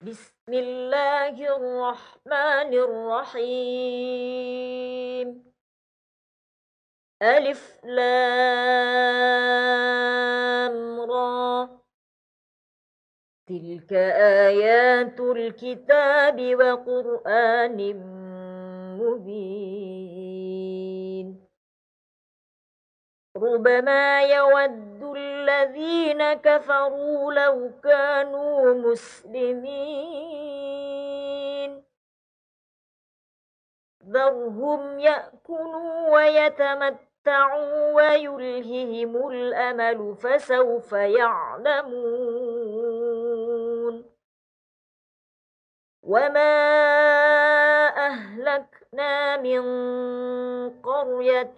بسم الله الرحمن الرحيم. ألف لام را. تلك آيات الكتاب وقرآن مبين. ربما يود الذين كفروا لو كانوا مسلمين. ذرهم يأكلوا ويتمتعوا ويلههم الأمل فسوف يعلمون. وما أهلكنا من قرية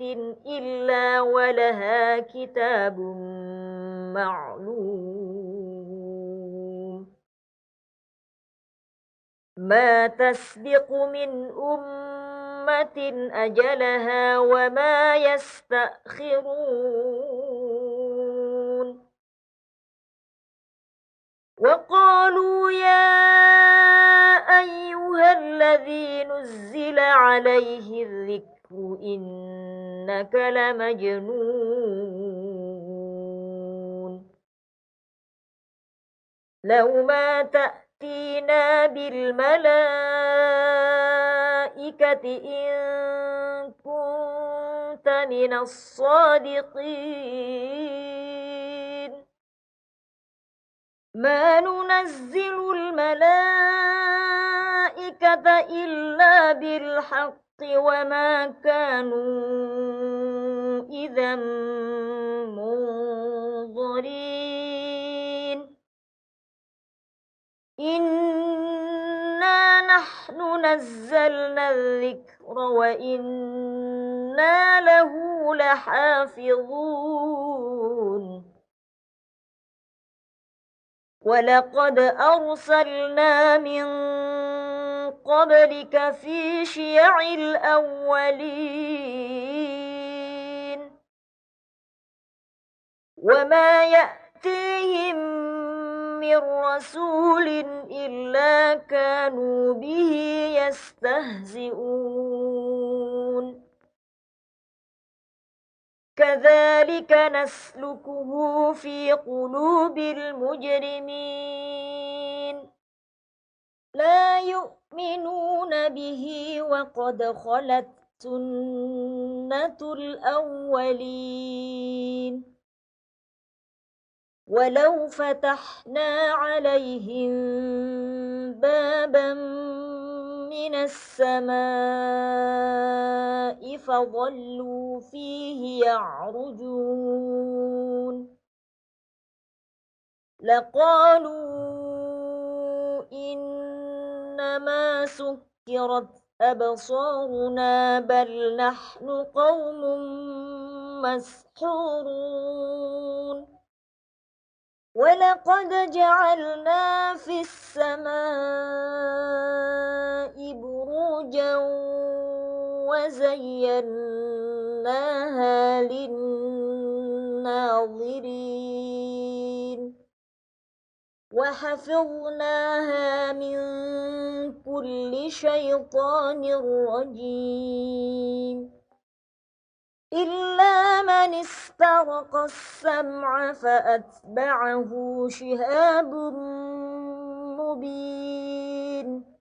إلا ولها كتاب معلوم. ما تسبق من أمة أجلها وما يستأخرون. وقالوا يا أيها الذي نزل عليه الذكر إنك لمجنون. لو ما تأتينا بالملائكة إن كنت من الصادقين. ما ننزل الملائكة إلا بالحق وما كانوا إذا منظرين. إنا نحن نزلنا الذكر وإنا له لحافظون. ولقد أرسلنا من قبلك في شيع الأولين. وما يأتيهم من رسول إلا كانوا به يستهزئون. كذلك نسلكه في قلوب المجرمين. لا يؤمنون به وقد خلت سنة الأولين. ولو فتحنا عليهم بابا من السماء فظلوا فيه يعرجون لقالوا إنما سكرت أبصارنا بل نحن قوم مسحورون. ولقد جعلنا في السماء بروجا وزيناها للناظرين وحفظناها من كل شيطان رجيم إلا من استرق السمع فأتبعه شهاب مبين.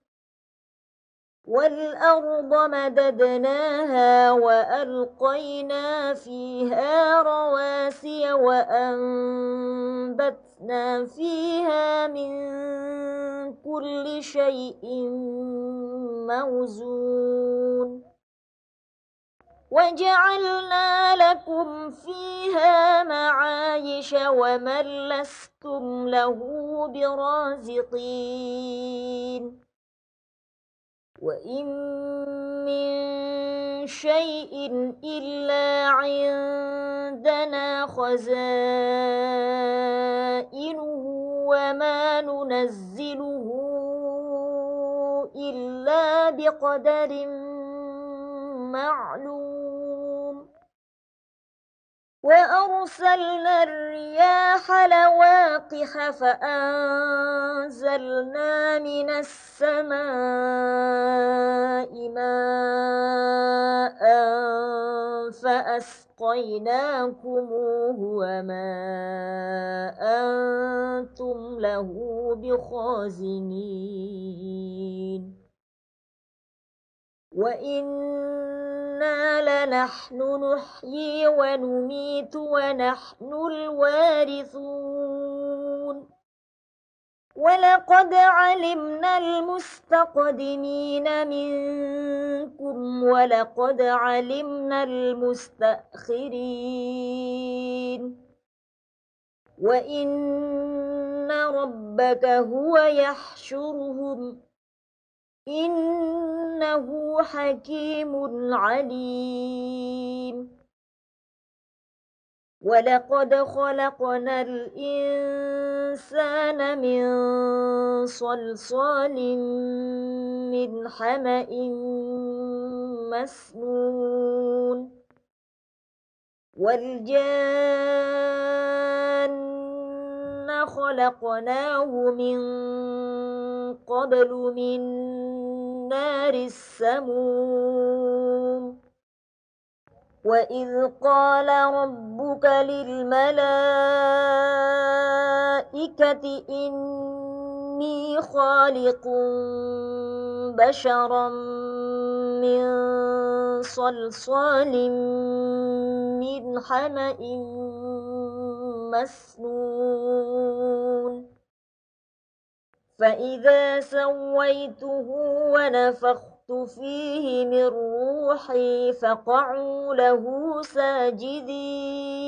والأرض مددناها وألقينا فيها رواسي وأنبتنا فيها من كل شيء موزون. وجعلنا لكم فيها معايش ومن لستم له برازقين. وإن من شيء إلا عندنا خزائنه وما ننزله إلا بقدر معلوم. وأرسلنا الرياح لواقح فأنزلنا من السماء ماء فأسقيناكموه وما أنتم له بخازنين وإنا لنحن نحيي ونميت ونحن الوارثون ولقد علمنا المستقدمين منكم ولقد علمنا المستأخرين وإن ربك هو يحشرهم إنه حكيم عليم ولقد خلقنا الإنسان من صلصال من حمأ مسنون والجان خلقناه من قبل من نار السموم وإذ قال ربك للملائكة إني خالق بشرا من صلصال من حمأ مسنون فإذا سويته ونفخت فيه من روحي فقعوا له ساجدين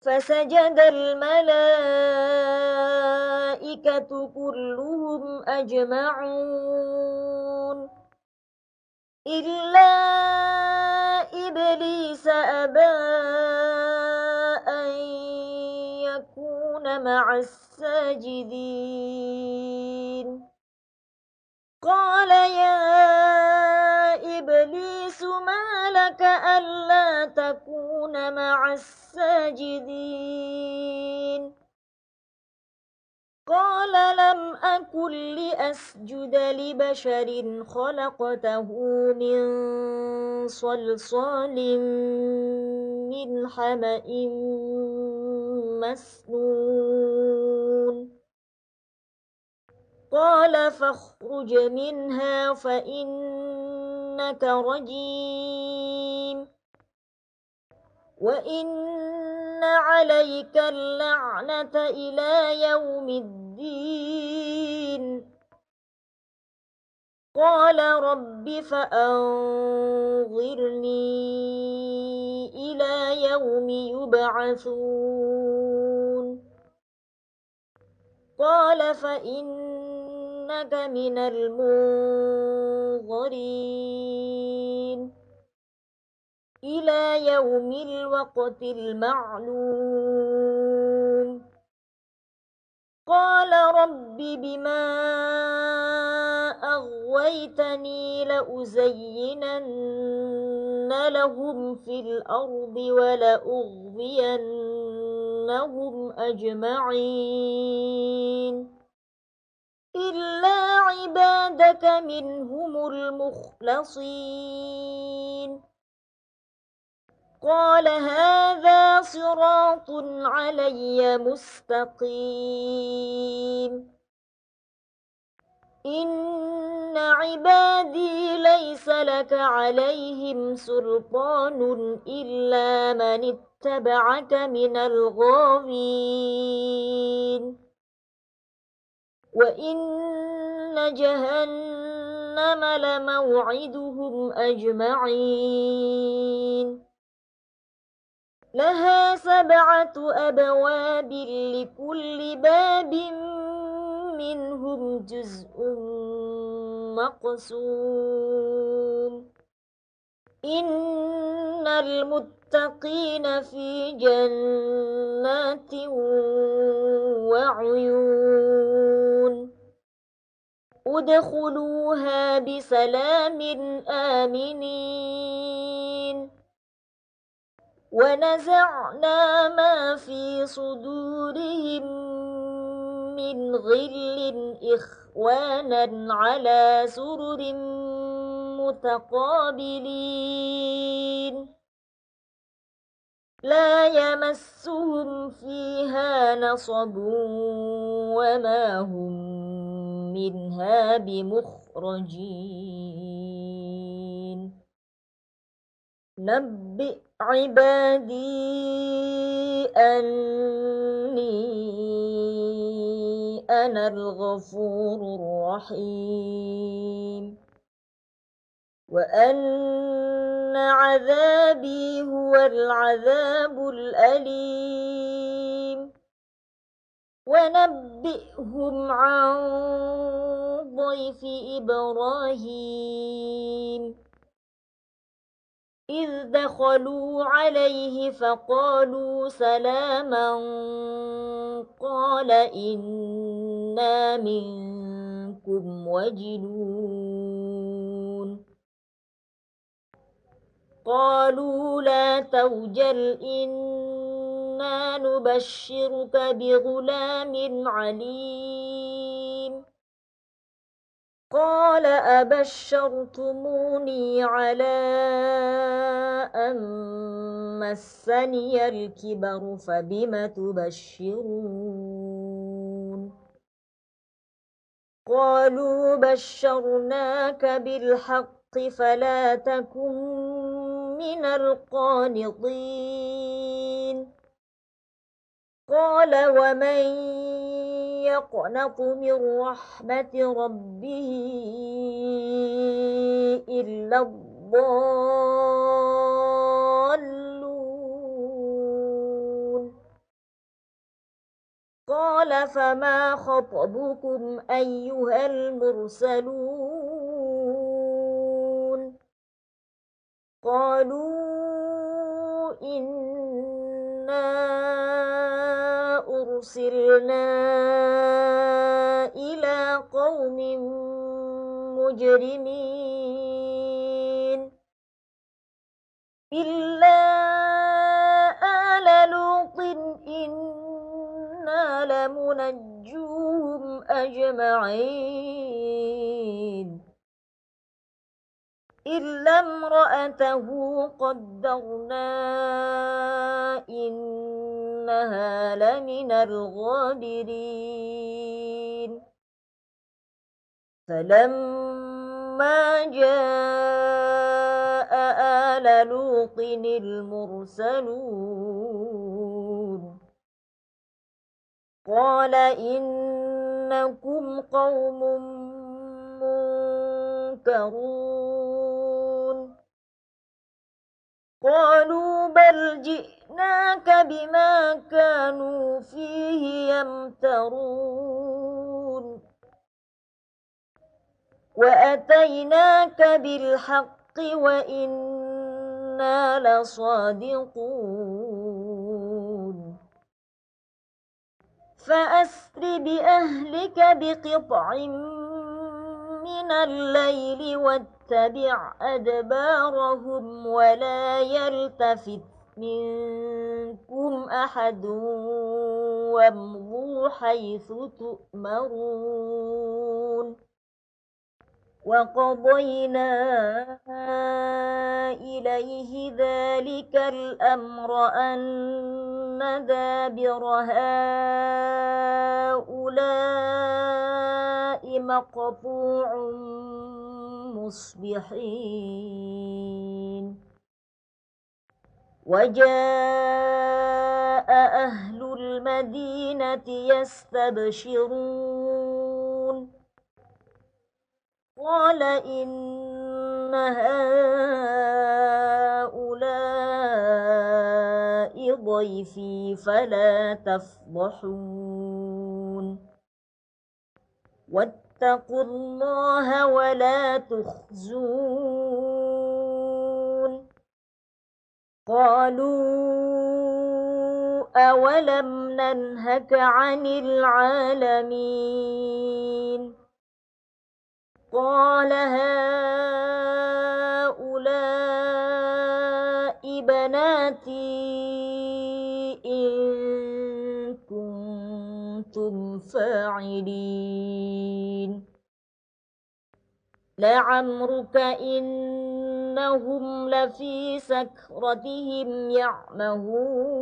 فسجد الملائكة كلهم أجمعون إلا إبليس أبى أن يكون مع الساجدين قال يا إبليس ما لك ألا تكون مع الساجدين قال لم أكن لأسجد لبشر خلقته من صلصال من حمأ مسنون قال فاخرج منها فإنك رجيم وإن عليك اللعنة إلى يوم الدين قال رب فأنظرني إلى يوم يبعثون قال فإنك من المنظرين إلى يوم الوقت المعلوم قال رب بما أغويتني لأزينن لهم في الأرض ولأغوينهم أجمعين إلا عبادك منهم المخلصين قال هذا صراط علي مستقيم إن عبادي ليس لك عليهم سلطان إلا من اتبعك من الغاوين وإن جهنم لموعدهم أجمعين لها 7 أبواب لكل باب منهم جزء مقسوم إن المتقين في جنات وعيون ادخلوها بسلام آمنين ونزعنا ما في صدورهم من غل إخوانا على سرر متقابلين لا يمسهم فيها نصب وما هم منها بمخرجين نبئ عبادي أني أنا الغفور الرحيم وأن عذابي هو العذاب الأليم ونبئهم عن ضيف إبراهيم إذ دخلوا عليه فقالوا سلاما قال إنا منكم وجلون قالوا لا توجل إنا نبشرك بغلام عليم قال أبشرتموني على أن مسني الكبر فبم تبشرون قالوا بشرناك بالحق فلا تكن من القانطين قال ومن يقنط من رحمة ربه إلا الضالون قال فما خطبكم أيها المرسلون قالوا إنا أرسلنا إلى قوم مجرمين إلا آل لوط إنا لمنجوهم أجمعين إلا امرأته قدرنا إنها لمن الغابرين فلما جاء آل لوط المرسلون قال إنكم قوم منكرون قالوا بل جئناك بما كانوا فيه يمترون وأتيناك بالحق وإنا لصادقون فأسر بأهلك بقطع من الليل واتبع أدبارهم ولا يلتفت منكم أحد وامضوا حيث تؤمرون وقضينا إليه ذلك الأمر أن دابر هؤلاء مقطوع مصبحين وجاء أهل المدينة يستبشرون قال إن هؤلاء ضيفي فلا تفضحون واتقوا الله ولا تخزون قالوا أولم ننهك عن العالمين قال هؤلاء بناتي فاعلين لعمرك إنهم لفي سكرتهم يعمهون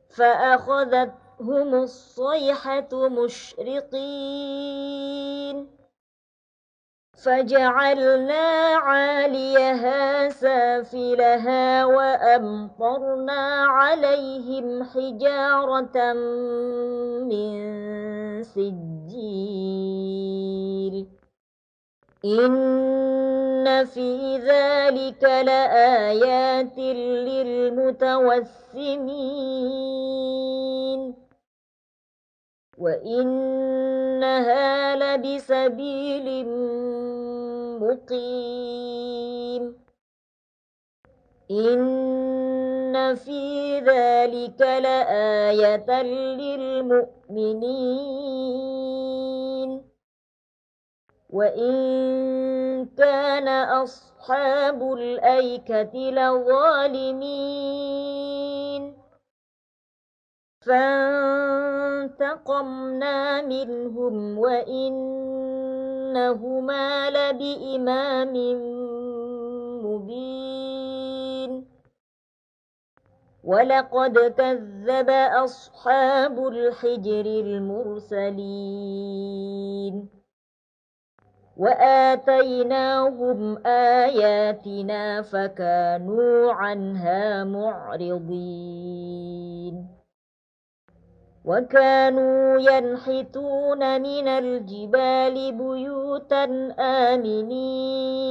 فأخذتهم الصيحة مشرقين فجعلنا عاليها سافلها وأمطرنا عليهم حجارة من سجيل إن في ذلك لآيات للمتوسمين وإنها لبسبيل مقيم إن في ذلك لآية للمؤمنين وإن كان أصحاب الأيكة لظالمين فانتقمنا منهم وإنهما لبإمام مبين ولقد كذب أصحاب الحجر المرسلين وآتيناهم آياتنا فكانوا عنها معرضين وكانوا ينحتون من الجبال بيوتا آمنين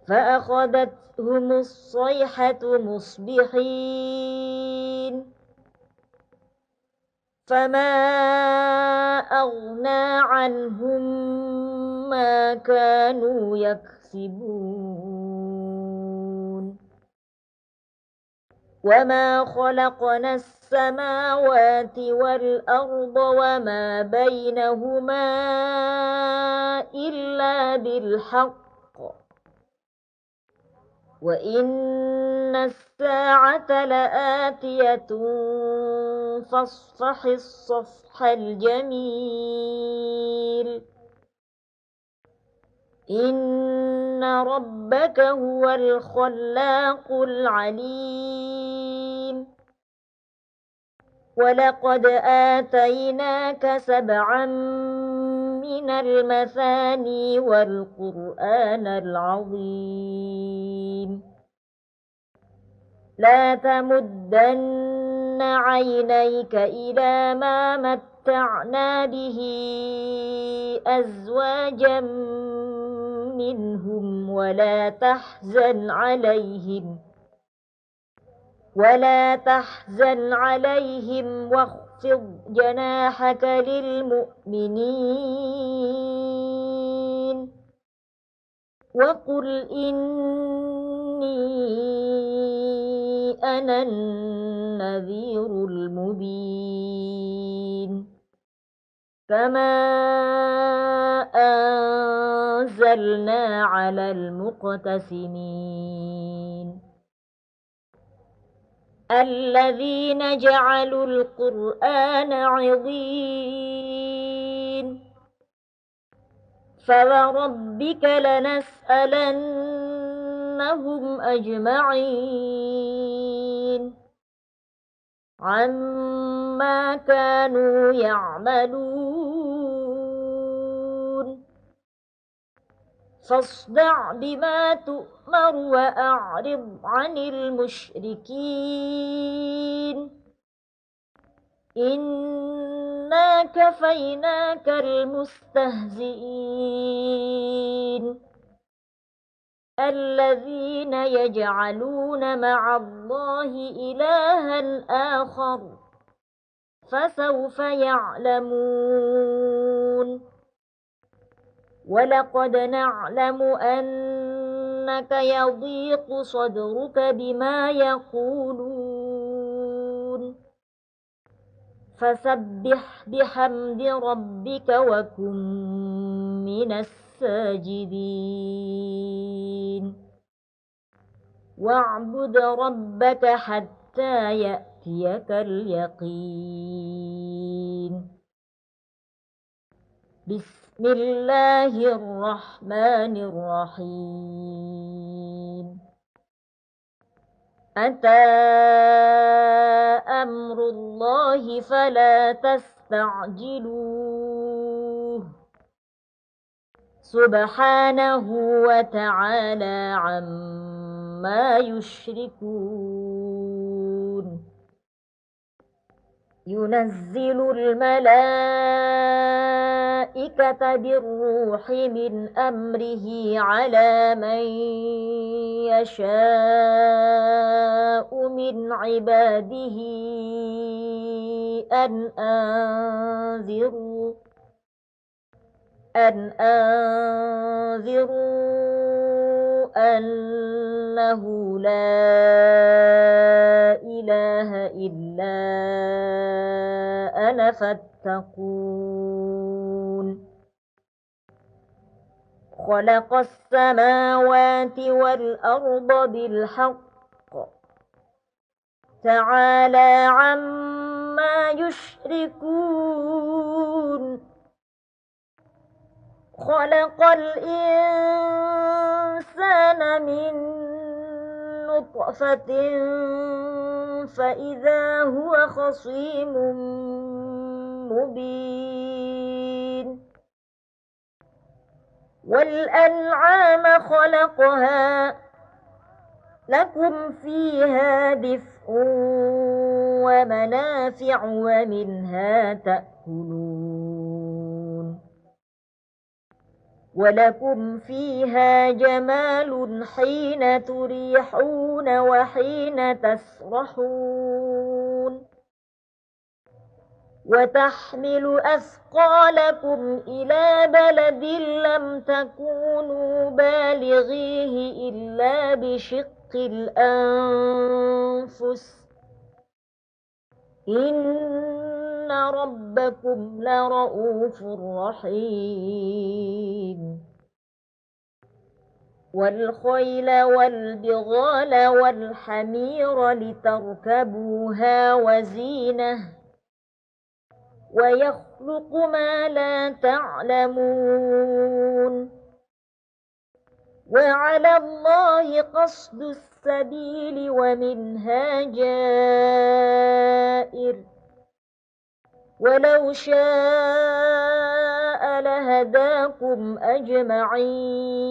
فأخذتهم الصيحة مصبحين فما أغنى عنهم ما كانوا يكسبون وما خلقنا السماوات والأرض وما بينهما إلا بالحق وإن الساعة لآتية فاصفح الصفح الجميل إن ربك هو الخلاق العليم ولقد آتيناك سبعا من المثاني والقرآن العظيم لا تمدن عينيك إلى ما متعنا به أزواجا منهم ولا تحزن عليهم واخفض جناحك للمؤمنين وقل إني أنا النذير المبين كما أنزلنا على المقتسمين الذين جعلوا القرآن عضين فوربك لنسألنهم أجمعين عما كانوا يعملون فاصدع بما تؤمر وأعرض عن المشركين إنا كفيناك المستهزئين الذين يجعلون مع الله إلها آخر فسوف يعلمون ولقد نعلم أنك يضيق صدرك بما يقولون فسبح بحمد ربك وكن من الساجدين واعبد ربك حتى حتى يأتيك اليقين. بسم الله الرحمن الرحيم. أتى أمر الله فلا تستعجلوه سبحانه وتعالى عما يشركون. ينزل الملائكة بالروح من أمره على من يشاء من عباده أن أنذروا أنه لا إله إلا أنا فاتقون. خلق السماوات والأرض بالحق تعالى عما يشركون. خلق الإنسان من نطفة فإذا هو خصيم مبين. والأنعام خلقها لكم فيها دفء ومنافع ومنها تأكلون. ولكم فيها جمال حين تريحون وحين تسرحون. وتحمل أثقالكم إلى بلد لم تكونوا بالغيه إلا بشق الأنفس إن ربكم لرؤوف رحيم. والخيل والبغال والحمير لتركبوها وزينة ويخلق ما لا تعلمون. وعلى الله قصد السبيل ومنها جائر ولو شاء لهداكم أجمعين.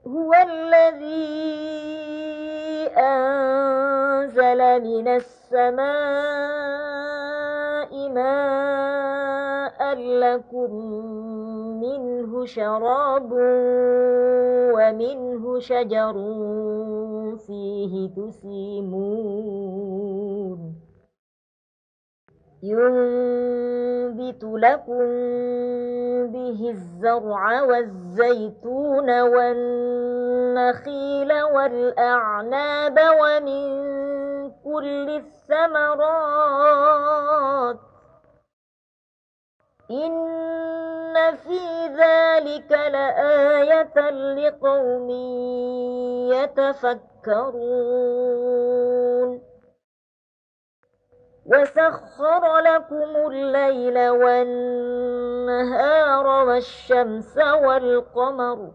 هو الذي أنزل من السماء ماء لكم منه شراب ومنه شجر فيه تسيمون. ينبت لكم به الزرع والزيتون والنخيل والأعناب ومن كل الثمرات إن في ذلك لآية لقوم يتفكرون. وسخر لكم الليل والنهار والشمس والقمر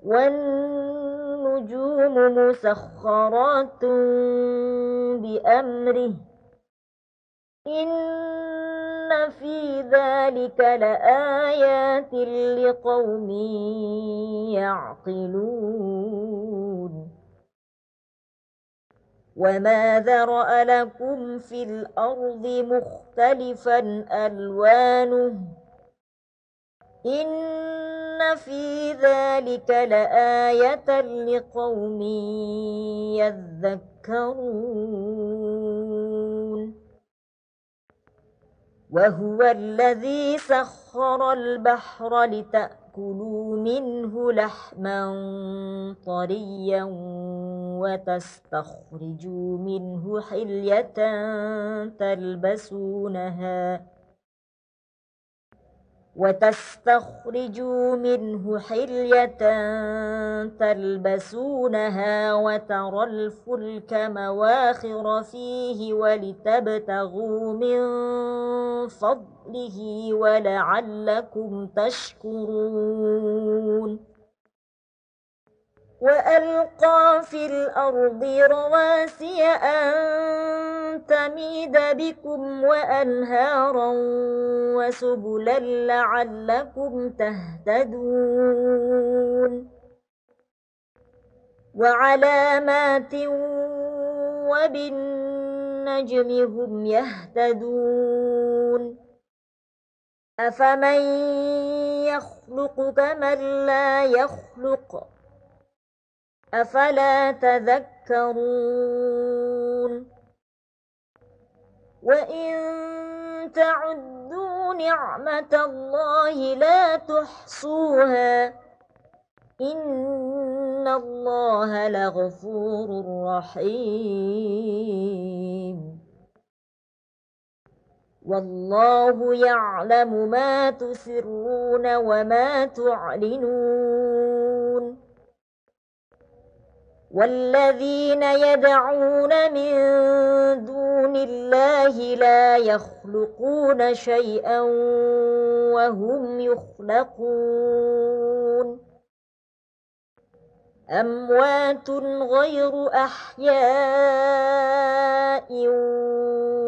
والنجوم مسخرات بأمره إن في ذلك لآيات لقوم يعقلون. وما ذرأ لكم في الأرض مختلفا ألوانه إن في ذلك لآية لقوم يذكرون. وهو الذي سخر البحر لتأكلوا منه لحما طريا وتستخرجوا منه حلية تلبسونها وتستخرجوا منه حلية تلبسونها وترى الفلك مواخر فيه ولتبتغوا من فضله ولعلكم تشكرون وألقى في الأرض رواسي أن تميد بكم وأنهارا وسبلا لعلكم تهتدون وعلامات وبالنجم هم يهتدون أفمن يخلق كمن لا يخلق أفلا تذكرون وإن تعدوا نعمة الله لا تحصوها إن الله لغفور رحيم والله يعلم ما تسرون وما تعلنون والذين يدعون من دون الله لا يخلقون شيئا وهم يخلقون أموات غير أحياء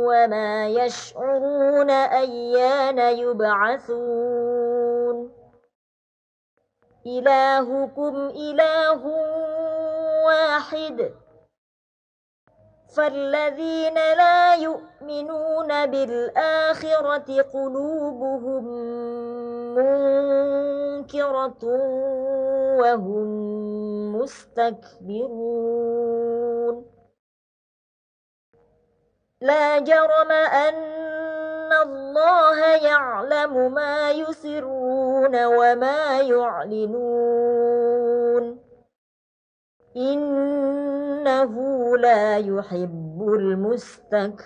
وما يشعرون أيان يبعثون إلهكم إله واحد فالذين لا يؤمنون بالآخرة قلوبهم منكرة وهم مستكبرون لا جرم أن الله يعلم ما يسرون وما يعلنون إنه لا يحب المستكبرين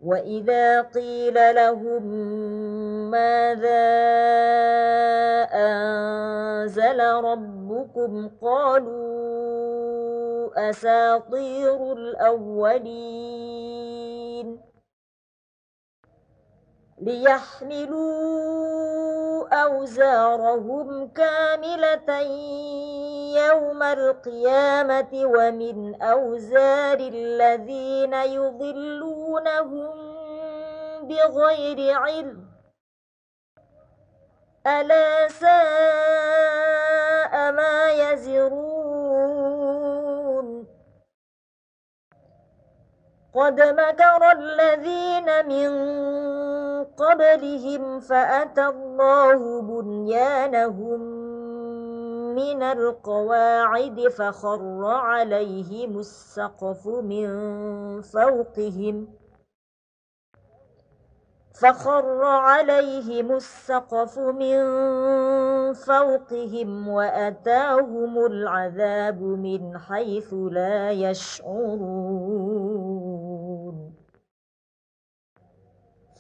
وإذا قيل لهم ماذا أنزل ربكم قالوا أساطير الأولين ليحملوا أوزارهم كاملة يوم القيامة ومن أوزار الذين يضلونهم بغير علم ألا ساء ما يزرون قد مكر الذين من قبلهم فأتى الله بنيانهم من القواعد فخر عليهم السقف من فوقهم وأتاهم العذاب من حيث لا يشعرون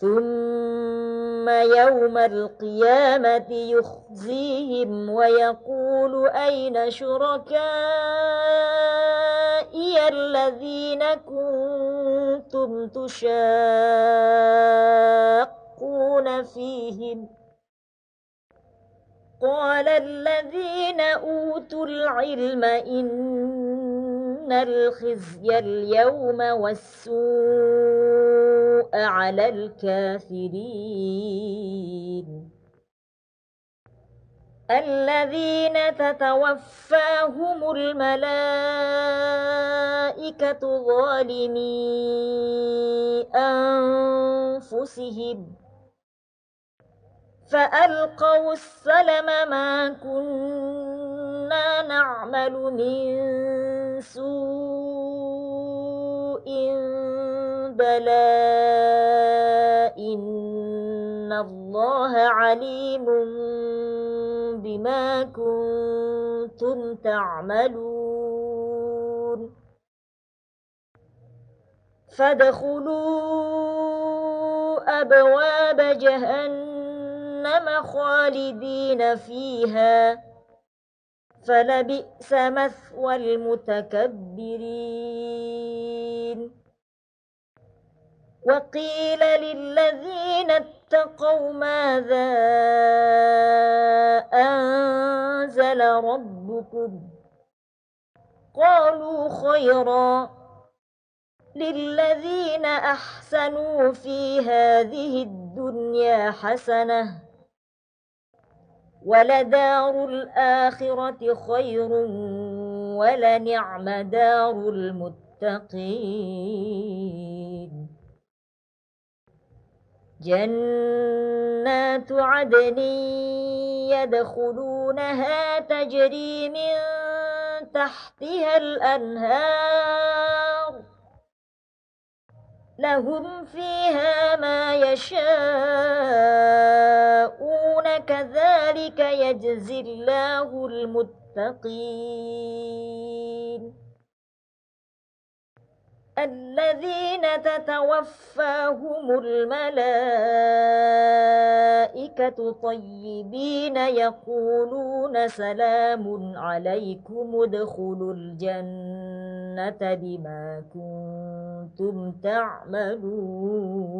ثم يوم القيامة يخزيهم ويقول أين شركائي الذين كنتم تشاقون فيهم قال الذين أوتوا العلم إن الخزي اليوم والسوء على الكافرين الذين تتوفاهم الملائكة ظالمي أنفسهم فألقوا السلم ما كنا نعمل من سوء بلى إن الله عليم بما كنتم تعملون فادخلوا أبواب جهنم خالدين فيها فلبئس مثوى المتكبرين وقيل للذين اتقوا ماذا أنزل ربكم قالوا خيرا للذين أحسنوا في هذه الدنيا حسنة ولدار الآخرة خير ولنعم دار المتقين جنات عدن يدخلونها تجري من تحتها الأنهار لهم فيها ما يشاءون كذلك يجزي الله المتقين الذين تتوفاهم الملائكة طيبين يقولون سلام عليكم ادخلوا الجنة بما كنتم تعملون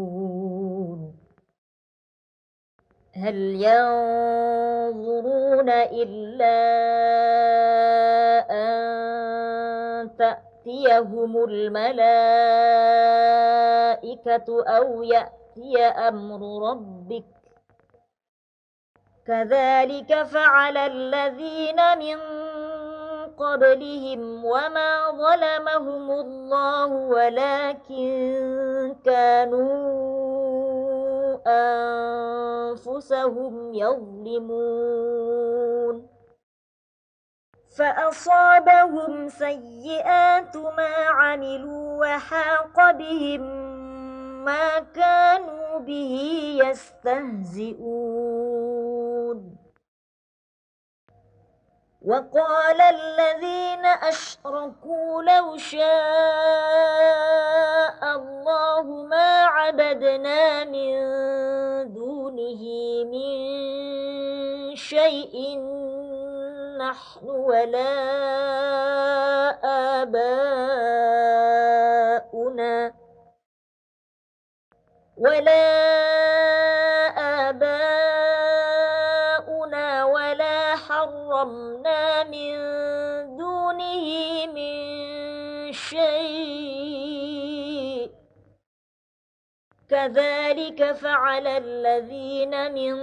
هل ينظرون إلا أن تأتيهم الملائكة أو يأتي أمر ربك كذلك فعل الذين من قبلهم وما ظلمهم الله ولكن كانوا أنفسهم يظلمون فأصابهم سيئات ما عملوا وحاق بهم ما كانوا به يستهزئون وقال الذين أشركوا لو شاء الله ما عبدنا من دونه من شيء نحن ولا آباؤنا ولا حرمنا من دونه من شيء كذلك فعل الذين من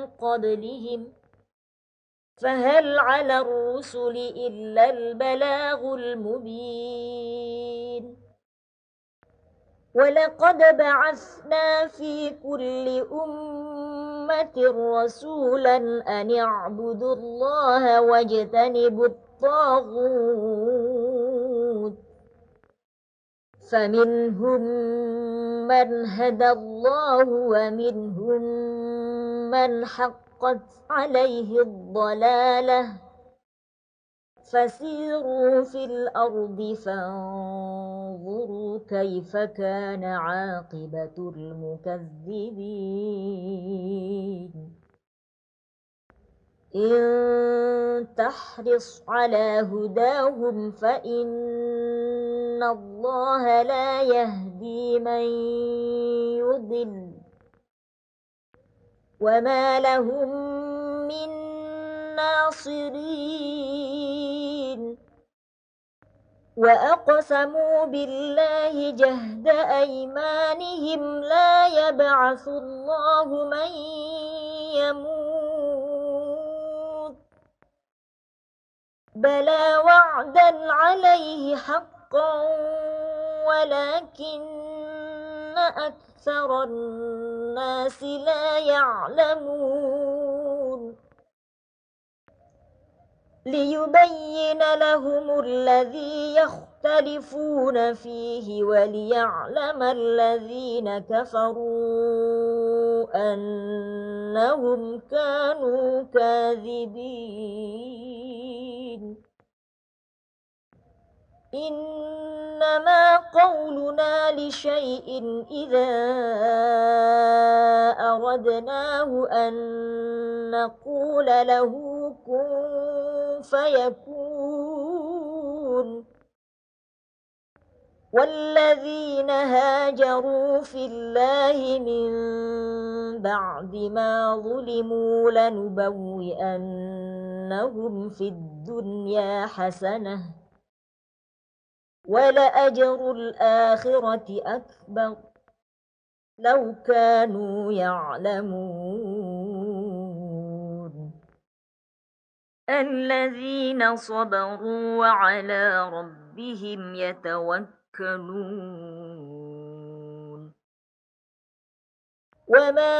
قبلهم فهل على الرسل إلا البلاغ المبين ولقد بعثنا في كل أمة رسولا أن اعبدوا الله واجتنبوا الطاغوت فمنهم من هدى الله ومنهم من حقت عليه الضلالة فسيروا في الأرض فانظروا كيف كان عاقبة المكذبين إن تحرص على هداهم فإن الله لا يهدي من يضل وما لهم من ناصرين وأقسموا بالله جهد أيمانهم لا يبعث الله من يموت بلى وعدا عليه حقا ولكن أكثر الناس لا يعلمون ليبين لهم الذي يختلفون فيه وليعلم الذين كفروا أنهم كانوا كاذبين إنما قولنا لشيء إذا أردناه أن نقول له كن فيكون. والذين هاجروا في الله من بعد ما ظلموا لنبوئنهم في الدنيا حسنة ولأجر الآخرة أكبر لو كانوا يعلمون. الذين صبروا وعلى ربهم يتوكلون. وما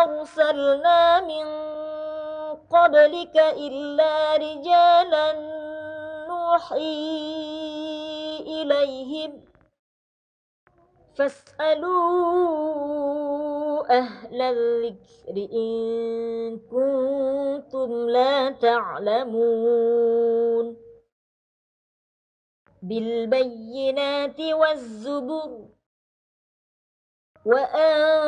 أرسلنا من قبلك إلا رجالا نوحي إليهم فاسألوا أهل الذكر إن كنتم لا تعلمون. بالبينات والزبر وأنزلنا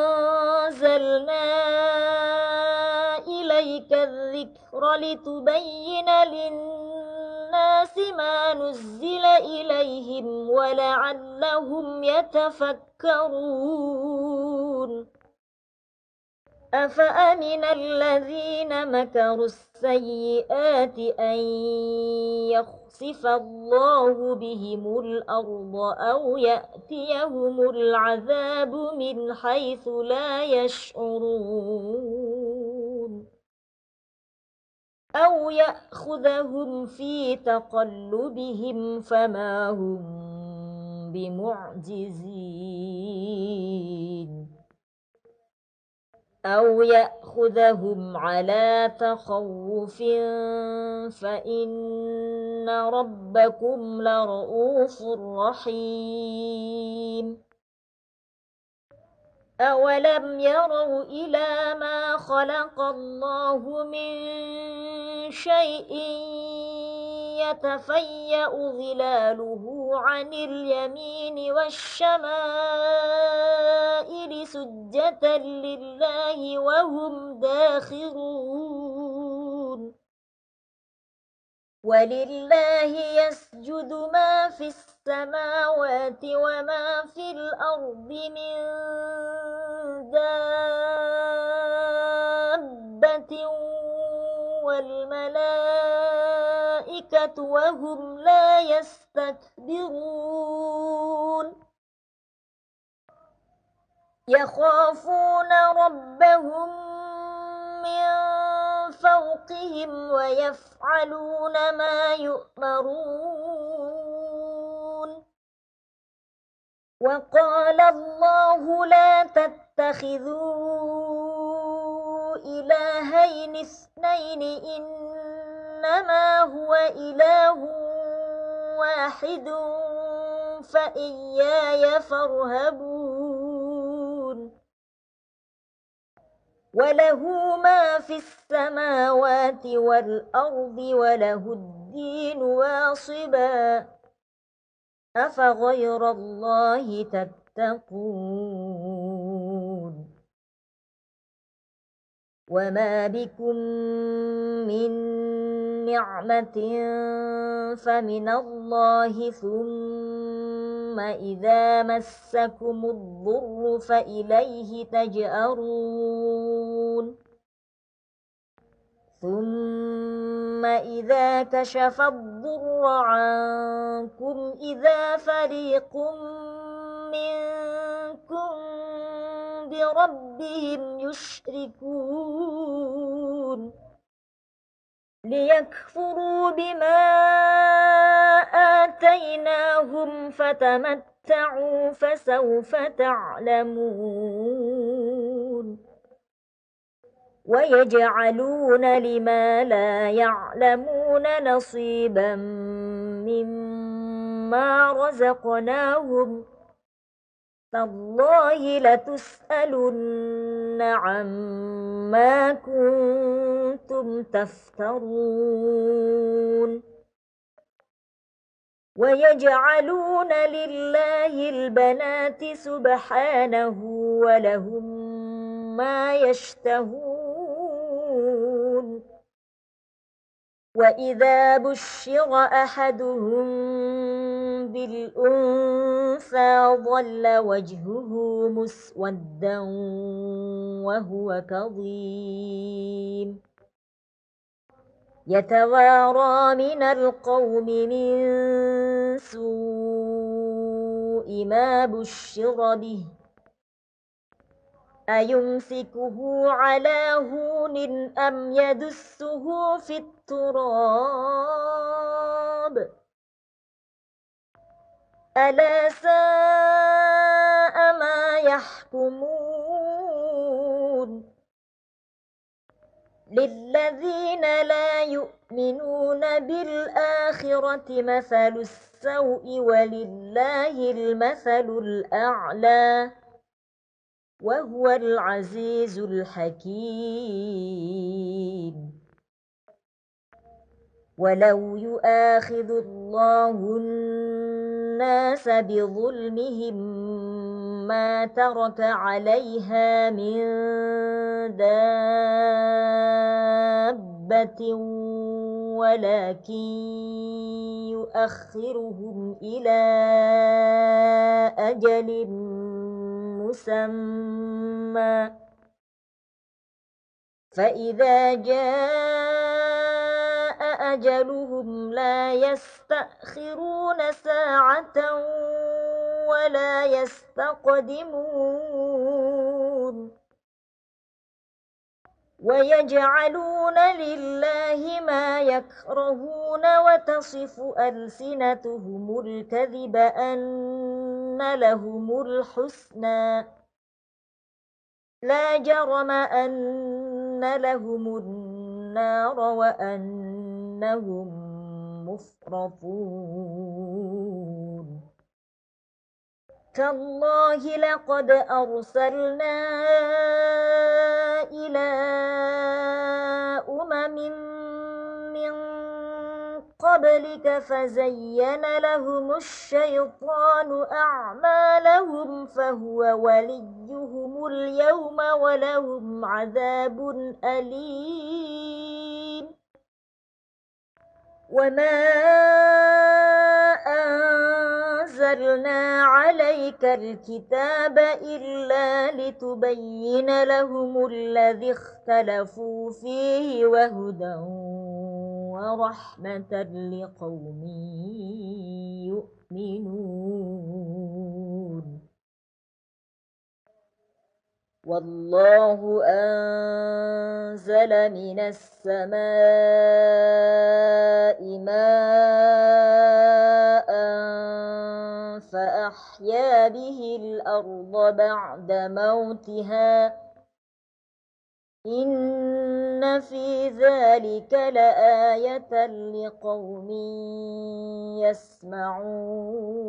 إليك الذكر لتبين للناس ما نزل إليهم ولعلهم يتفكرون. أفأمن الذين مكروا السيئات أن يخسف الله بهم الأرض أو يأتيهم العذاب من حيث لا يشعرون أو يأخذهم في تقلبهم فما هم بمعجزين أو يأخذهم على تخوف فإن ربكم لرؤوف رحيم. أولم يروا إلى ما خلق الله من شيء يتفيأ ظلاله عن اليمين والشمائل سجدا لله وهم داخرون. ولله يسجد ما في السماوات وما في الأرض من دابة والملائكة وهم لا يستكبرون. يخافون ربهم من فوقهم ويفعلون ما يؤمرون. وقال الله لا تتخذوا إلهين اثنين إنما هو إله واحد فإياي فارهبون. وله ما في السماوات والأرض وله الدين واصبا أفغير الله تتقون. وما بكم من نعمة فمن الله ثم إذا مسكم الضر فإليه تجأرون. ثم إذا كشف الضر عنكم إذا فريق منكم بربهم يشركون. ليكفروا بما آتيناهم فتمتعوا فسوف تعلمون. ويجعلون لما لا يعلمون نصيبا مما رزقناهم تالله لتسألن عما كنتم تفترون. ويجعلون لله البنات سبحانه ولهم ما يشتهون وإذا بشر أحدهم بالأنثى ظل وجهه مسودا وهو كظيم يتوارى من القوم من سوء ما بشر به أيمسكه على هون أم يدسه في التراب ألا ساء ما يحكمون للذين لا يؤمنون بالآخرة مثل السوء ولله المثل الأعلى وهو العزيز الحكيم ولو يؤاخذ الله الناس بظلمهم ما ترك عليها من دابة ولكن يؤخرهم إلى أجل مسمى فإذا جاء أجلهم لا يستأخرون ساعة ولا يستقدمون ويجعلون لله ما يكرهون وتصف ألسنتهم الكذب أن لهم الحسنى لا جرم أن لهم النار وأنهم مفرطون تالله لقد أرسلنا إلى من قبلك فزين لهم الشيطان أعمالهم فهو وليهم اليوم ولهم عذاب أليم وما أنزلنا عليك الكتاب إلا لتبين لهم الذي اختلفوا فيه وهدى ورحمة لقوم يؤمنون والله أنزل من السماء ماء فأحيا به الأرض بعد موتها إن في ذلك لآية لقوم يسمعون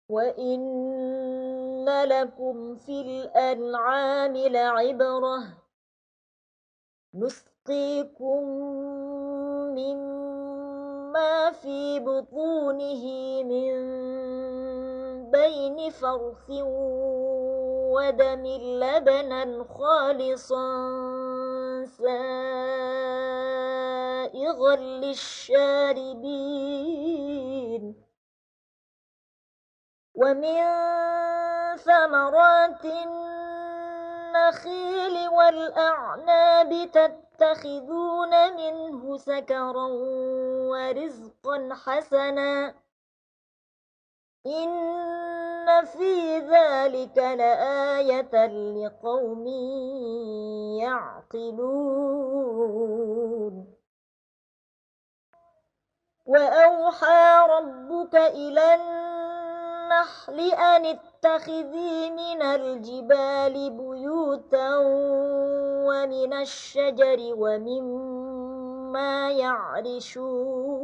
وإن لكم في الأنعام لعبرة نسقيكم مما في بطونه من بين فرث ودم لبنا خالصا سائغا للشاربين ومن ثمرات النخيل والأعناب تتخذون منه سكرا ورزقا حسنا إن في ذلك لآية لقوم يعقلون وأوحى ربك إلى النحل أن اتخذي من الجبال بيوتا ومن الشجر ومما يعرشون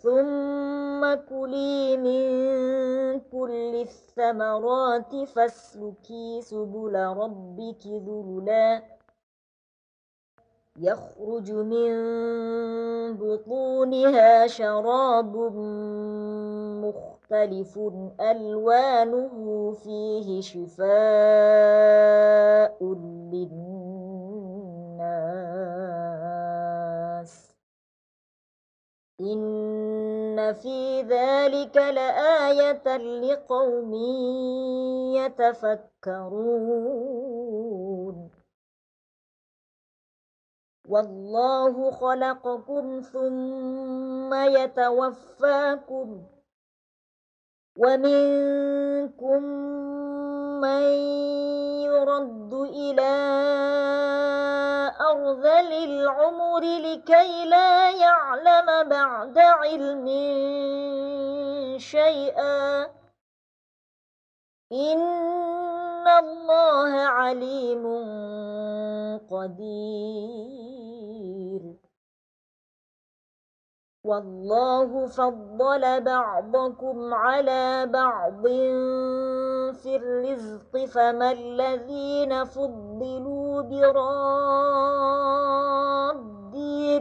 ثم كلي من كل الثمرات فاسلكي سبل ربك ذللا يخرج من بطونها شراب مختلف ألوانه فيه شفاء للناس إن في ذلك لآية لقوم يتفكرون والله خلقكم ثم يتوفاكم ومنكم من يرد إلى أرذل العمر لكي لا يعلم بعد علم شيئا إن الله عليم قدير والله فضل بعضكم على بعض في الرزق فما الذين فضلوا براد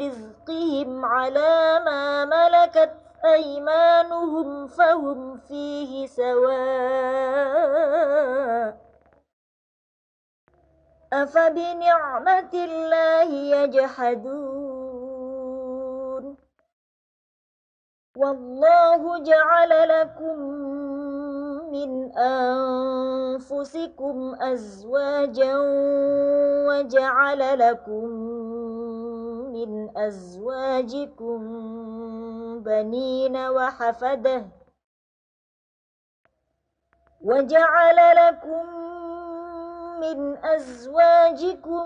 رزقهم على ما ملكت أيمانهم فهم فيه سواء أفبنعمة الله يجحدون والله جعل لكم من أنفسكم أزواجا وجعل لكم من أزواجكم بنين وحفدة وجعل لكم من أزواجكم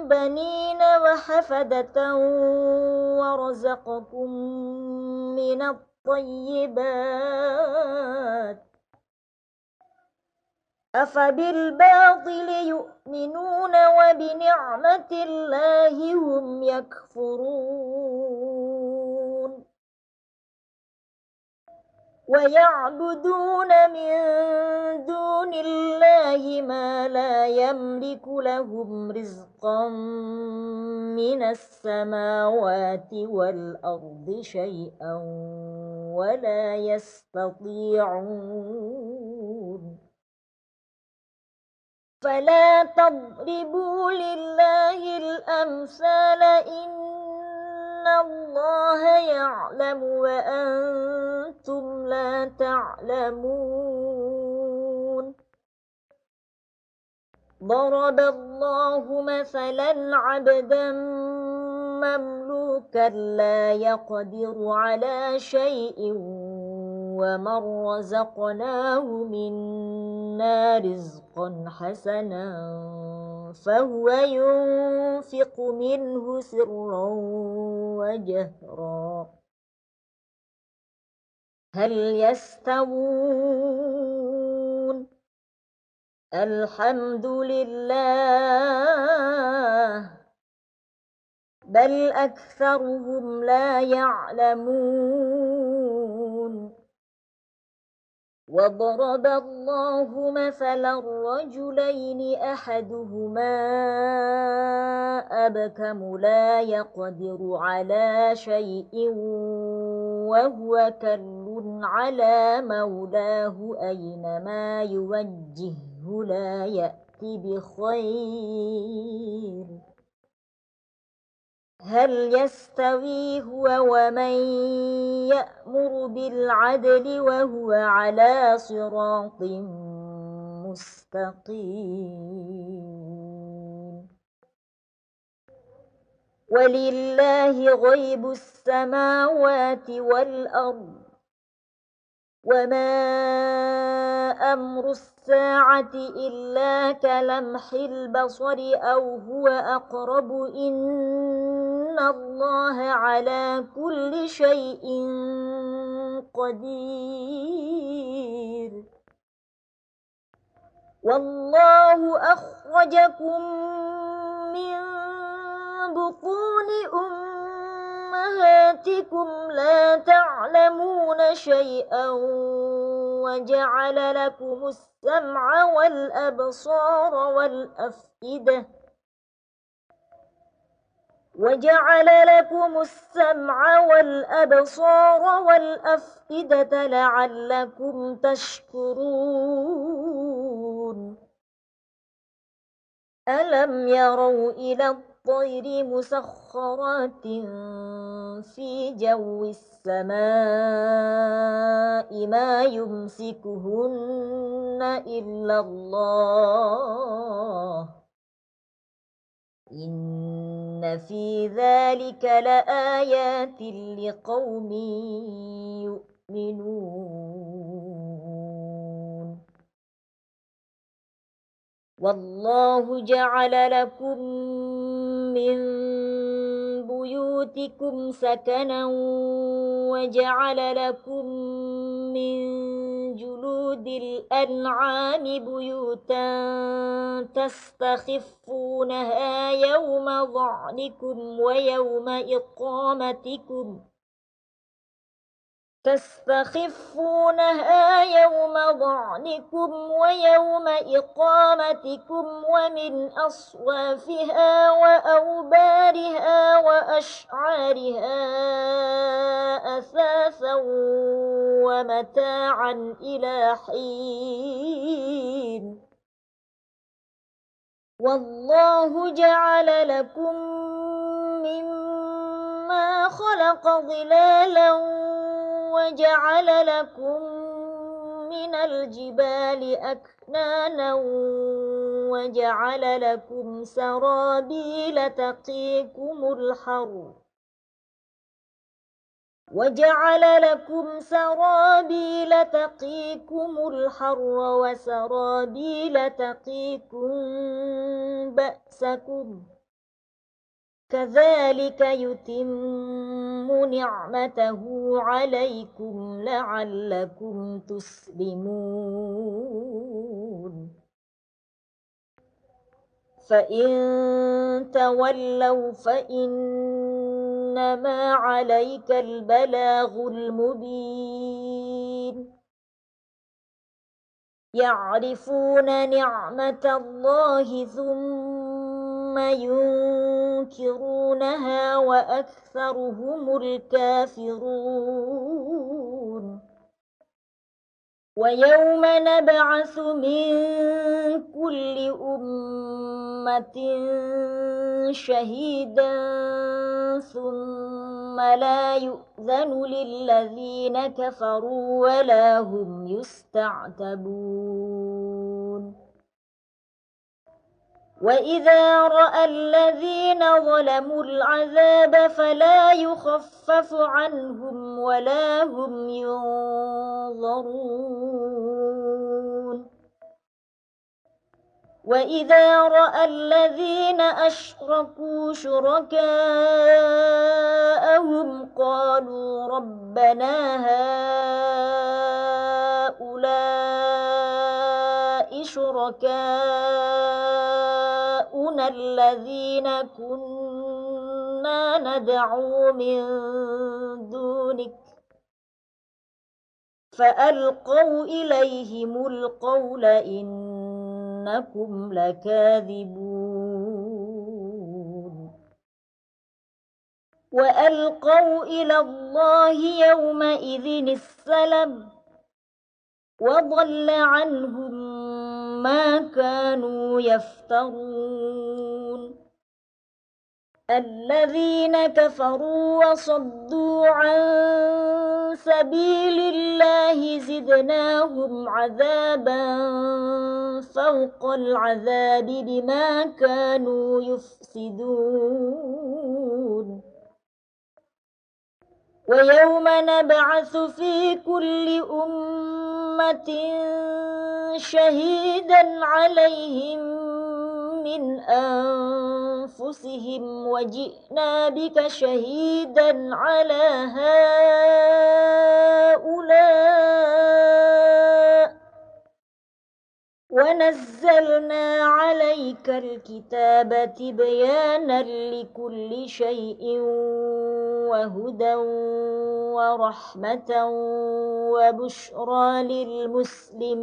بنين وحفدة ورزقكم من الطيبات أفبالباطل يؤمنون وبنعمة الله هم يكفرون ويعبدون من دون الله ما لا يملك لهم رزقا من السماوات والأرض شيئا ولا يستطيعون فلا تضربوا لله الأمثال إن الله يعلم وأنتم لا تعلمون ضرب الله مثلا عبدا مملوكا لا يقدر على شيء ومن رزقناه منا رزقا حسنا فهو ينفق منه سرا وجهرا هل يستوون الحمد لله بل أكثرهم لا يعلمون وضرب الله مثلا رجلين أحدهما أبكم لا يقدر على شيء وهو كل على مولاه أينما يوجهه لا يأتي بخير هل يستوي هو ومن يأمر بالعدل وهو على صراط مستقيم ولله غيب السماوات والأرض وما أمر الساعة إلا كلمح البصر أو هو أقرب إن الله على كل شيء قدير والله أخرجكم من بطون أمهاتكم لا تعلمون شيئا وجعل لكم السمع والأبصار والأفئدة وجعل لكم السمع والأبصار والأفئدة لعلكم تشكرون ألم يروا إلى الطير مسخرات في جو السماء ما يمسكهن إلا الله إن في ذلك لآيات لقوم يؤمنون والله جعل لكم من بيوتكم سكنا وجعل لكم من جلود الأنعام بيوتا تستخفونها يوم ضعنكم ويوم إقامتكم ومن أصوافها وأوبارها وأشعارها أثاثا ومتاعا إلى حين والله جعل لكم مما خلق ظلالا وجعل لكم من الجبال أكنانا وجعل لكم سرابيل تقيكم الحر وسرابيل تقيكم بأسكم كذلك يتم نعمته عليكم لعلكم تسلمون فإن تولوا فإنما عليك البلاغ المبين يعرفون نعمة الله ثم ينكرونها وأكثرهم الكافرون ويوم نبعث من كل أمة شهيدا ثم لا يؤذن للذين كفروا ولا هم يستعتبون وإذا رأى الذين ظلموا العذاب فلا يخفف عنهم ولا هم ينظرون وإذا رأى الذين أشركوا شركاءهم قالوا ربنا هؤلاء شركاؤنا الذين كنا ندعو من دونك فألقوا إليهم القول إنكم لكاذبون وألقوا إلى الله يومئذ السلم وضل عنهم ما كانوا يفترون الذين كفروا وصدوا عن سبيل الله زدناهم عذابا فوق العذاب بما كانوا يفسدون ويوم نبعث في كل أمة شهيدا عليهم من أنفسهم وجئنا بك شهيدا على هؤلاء ونزلنا عليك الكتاب تبيانا لكل شيء وهدى ورحمة وبشرى للمسلمين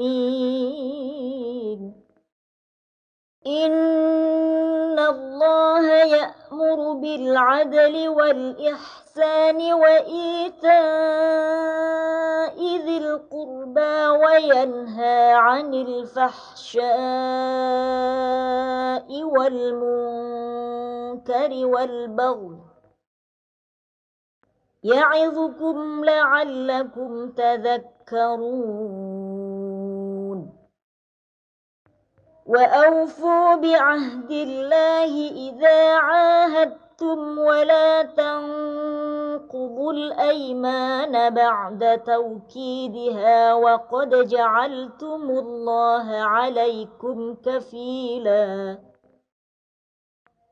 إن الله يأمر بالعدل والإحسان وإيتاء ذي القربى وينهى عن الفحشاء والمنكر والبغي يعظكم لعلكم تذكرون وأوفوا بعهد الله إذا عاهدتم ولا تنقضوا الأيمان بعد توكيدها وقد جعلتم الله عليكم كفيلا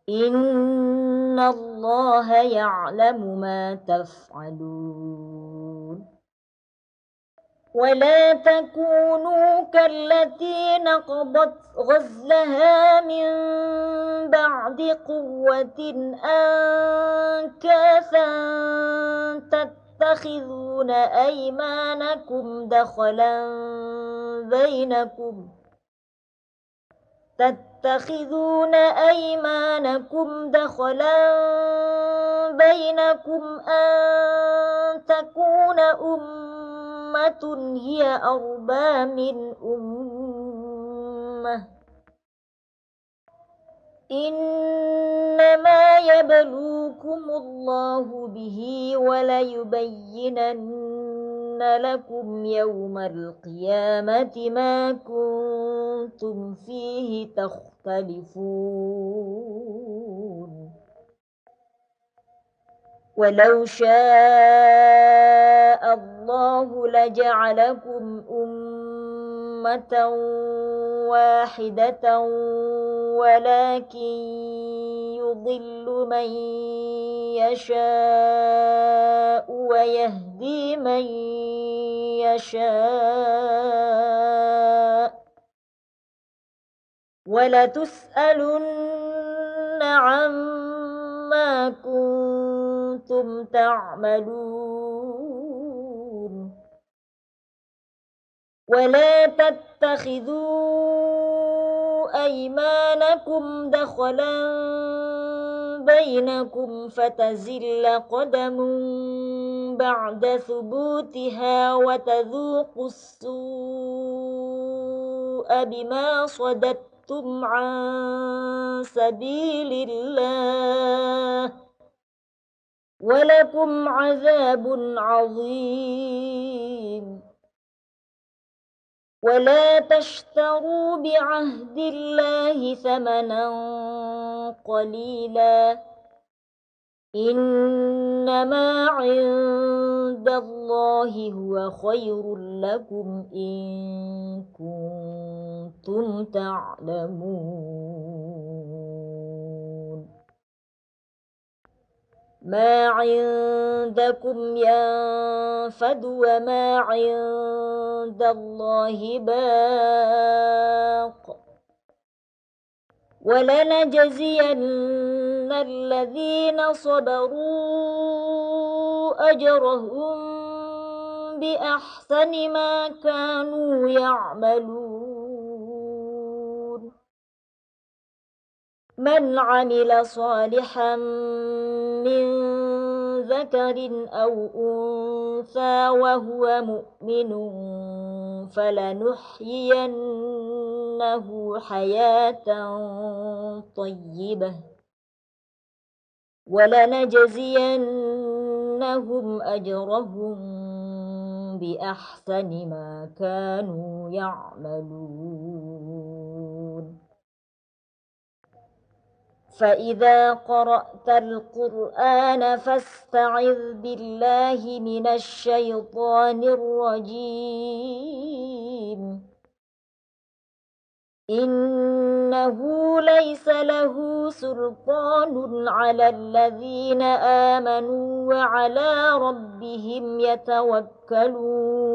إن الله يعلم ما تفعلون ولا تكونوا كالتي نقضت غزلها من بعد قوة أنكاثا تتخذون أيمانكم دخلا بينكم أن تكون أمة هي أربى من أمة إنما يبلوكم الله به وليبينن لكم يوم القيامة ما كنتم فيه تختلفون ولو شاء الله لجعلكم أمة واحدة ولكن يضل من يشاء ويهدي من يشاء ولتسألن عما كنتم تعملون ولا تتخذوا أيمانكم دخلا بينكم فتزل قدم بعد ثبوتها وتذوقوا السوء بما صددتم عن سبيل الله ولكم عذاب عظيم ولا تشتروا بعهد الله ثمنا قليلا إنما عند الله هو خير لكم إن كنتم تعلمون ما عندكم ينفد وما عند الله باق ولنجزين الذين صبروا أجرهم بأحسن ما كانوا يعملون من عمل صالحا من ذكر أو أنثى وهو مؤمن فلنحيينه حياة طيبة ولنجزينهم أجرهم بأحسن ما كانوا يعملون فإذا قرأت القرآن فاستعذ بالله من الشيطان الرجيم إنه ليس له سلطان على الذين آمنوا وعلى ربهم يتوكلون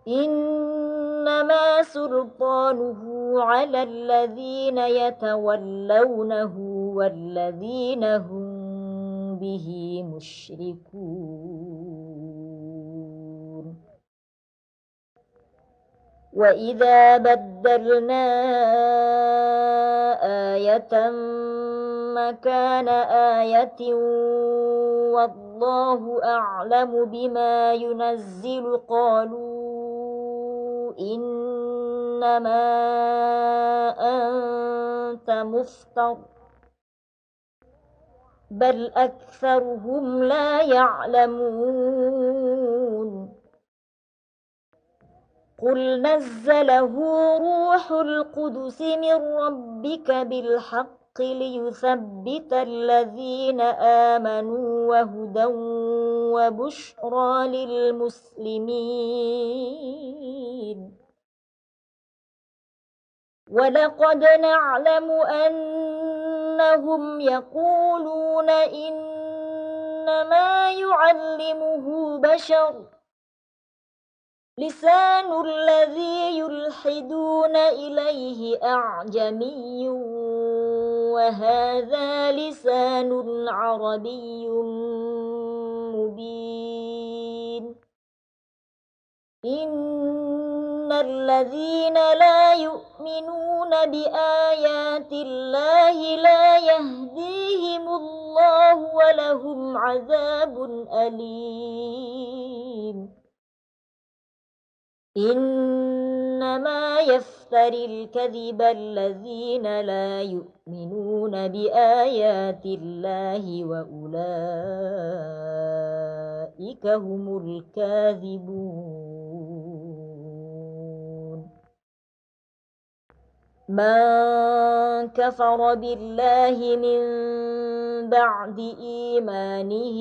إنما سلطانه على الذين يتولونه والذين هم به مشركون وإذا بدلنا آية مكان آية والله أعلم بما ينزل قالوا إنما أنت مفتر بل أكثرهم لا يعلمون قل نزله روح القدس من ربك بالحق ليثبت الذين آمنوا وهدى وبشرى للمسلمين ولقد نعلم أنهم يقولون إنما يعلمه بشر لسان الذي يلحدون إليه أعجمي وهذا لسان عربي مبين إن الذين لا يؤمنون بآيات الله لا يهديهم الله ولهم عذاب أليم إنما يفتري الكذب الذين لا يؤمنون بآيات الله وأولئك هم الكاذبون من كفر بالله من بعد إيمانه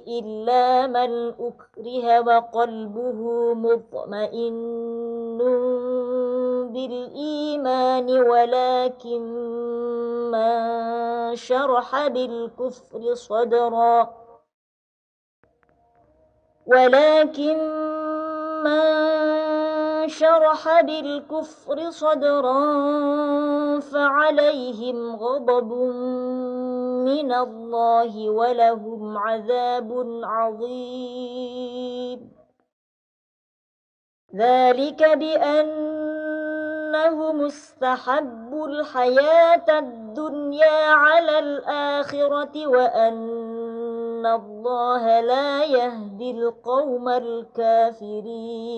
إلا من أكره وقلبه مطمئن بالإيمان ولكن من شرح بالكفر صدرا فعليهم غضب من الله ولهم عذاب عظيم ذلك بأنهم استحبوا الحياة الدنيا على الآخرة وأن الله لا يهدي القوم الكافرين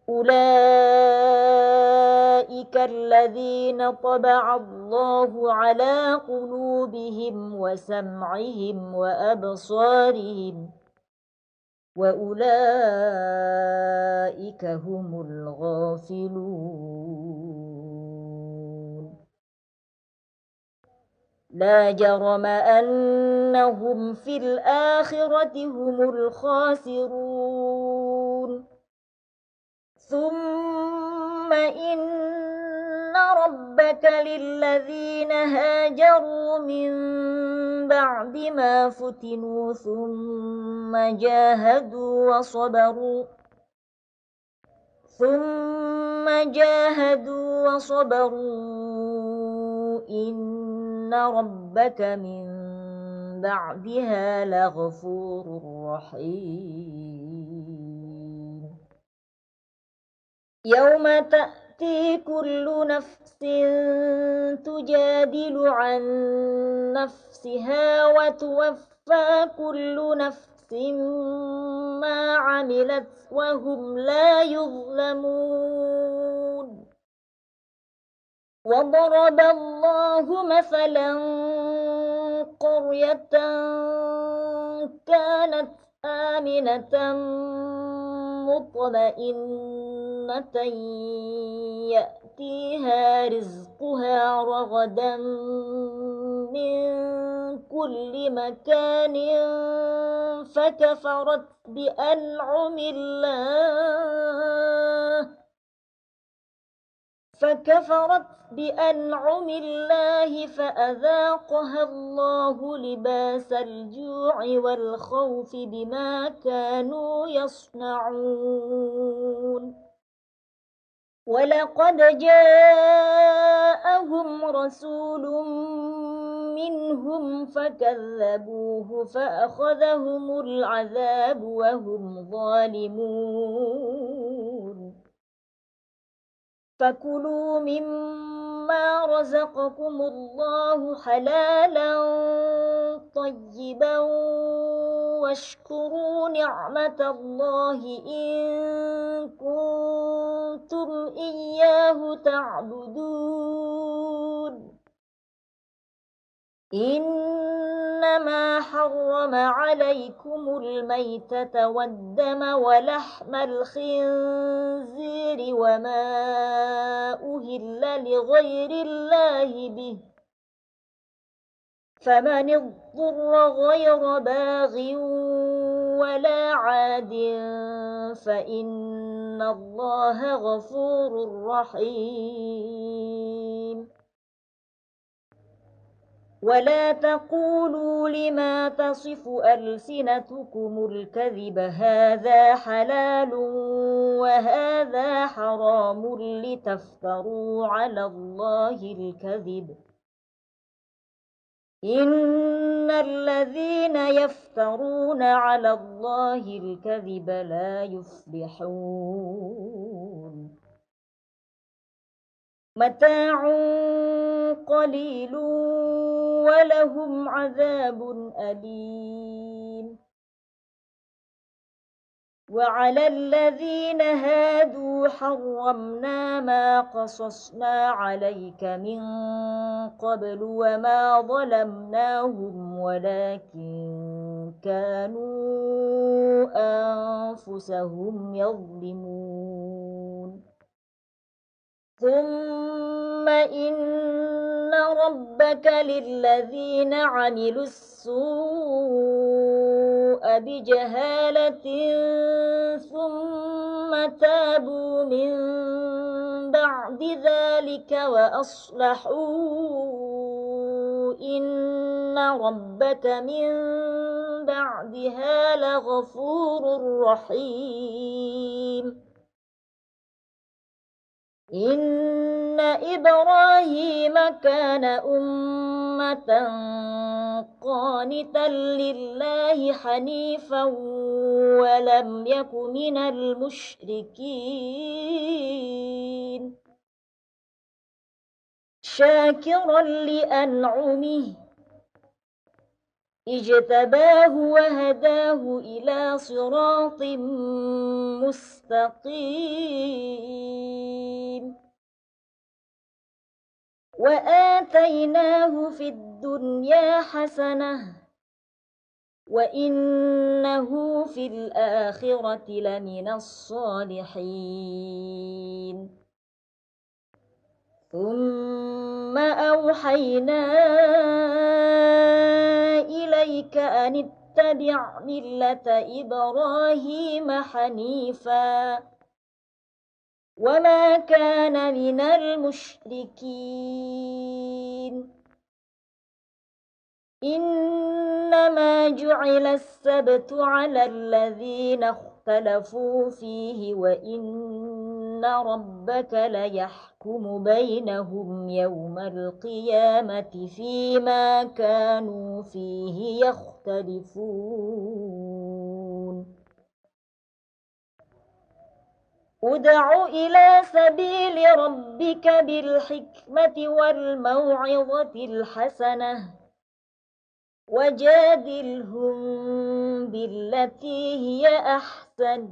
أولئك الذين طبع الله على قلوبهم وسمعهم وأبصارهم وأولئك هم الغافلون لا جرم أنهم في الآخرة هم الخاسرون ثم إن ربك للذين هاجروا من بعد ما فتنوا ثم جاهدوا وصبروا إن ربك من بعدها لغفور رحيم يوم تأتي كل نفس تجادل عن نفسها وتوفى كل نفس ما عملت وهم لا يظلمون وضرب الله مثلا قرية كانت آمنة مطمئنة يأتيها رزقها رغدا من كل مكان فكفرت بأنعم الله فأذاقها الله لباس الجوع والخوف بما كانوا يصنعون ولقد جاءهم رسول منهم فكذبوه فأخذهم العذاب وهم ظالمون فكلوا مما رزقكم الله حلالا طيبا واشكروا نعمة الله إن كنتم إياه تعبدون إنما حرم عليكم الميتة والدم ولحم الخنزير وما أهل لغير الله به فمن اضطر غير باغ ولا عاد فإن الله غفور رحيم ولا تقولوا لما تصف ألسنتكم الكذب هذا حلال وهذا حرام لتفتروا على الله الكذب إن الذين يفترون على الله الكذب لا يفلحون متاع قليل ولهم عذاب أليم وعلى الذين هادوا حرمنا ما قصصنا عليك من قبل وما ظلمناهم ولكن كانوا أنفسهم يظلمون ثم إن ربك للذين عملوا السوء بجهالة ثم تابوا من بعد ذلك وأصلحوا إن ربك من بعدها لغفور رحيم إن إبراهيم كان أمة قانتا لله حنيفا ولم يك من المشركين شاكرا لأنعمه اجتباه وهداه إلى صراط مستقيم وآتيناه في الدنيا حسنة وإنه في الآخرة لمن الصالحين ثم أوحينا إليك أن اتبع ملة إبراهيم حنيفا وما كان من المشركين إنما جعل السبت على الذين اختلفوا فيه وإن ربك ليحكم بينهم يوم القيامة فيما كانوا فيه يختلفون ادع إلى سبيل ربك بالحكمة والموعظة الحسنة وجادلهم بالتي هي أحسن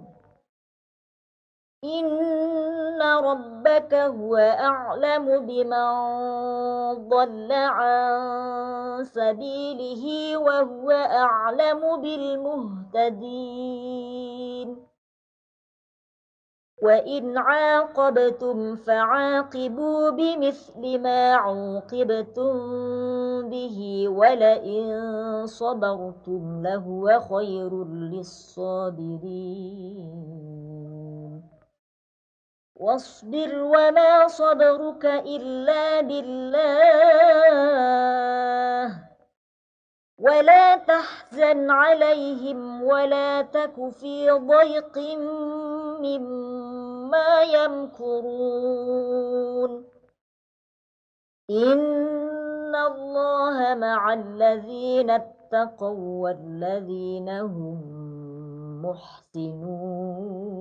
إن ربك هو أعلم بمن ضل عن سبيله وهو أعلم بالمهتدين وإن عاقبتم فعاقبوا بمثل ما عوقبتم به ولئن صبرتم لهو خير للصابرين واصبر وما صبرك إلا بالله ولا تحزن عليهم ولا تك في ضيق مما يمكرون إن الله مع الذين اتقوا والذين هم محسنون.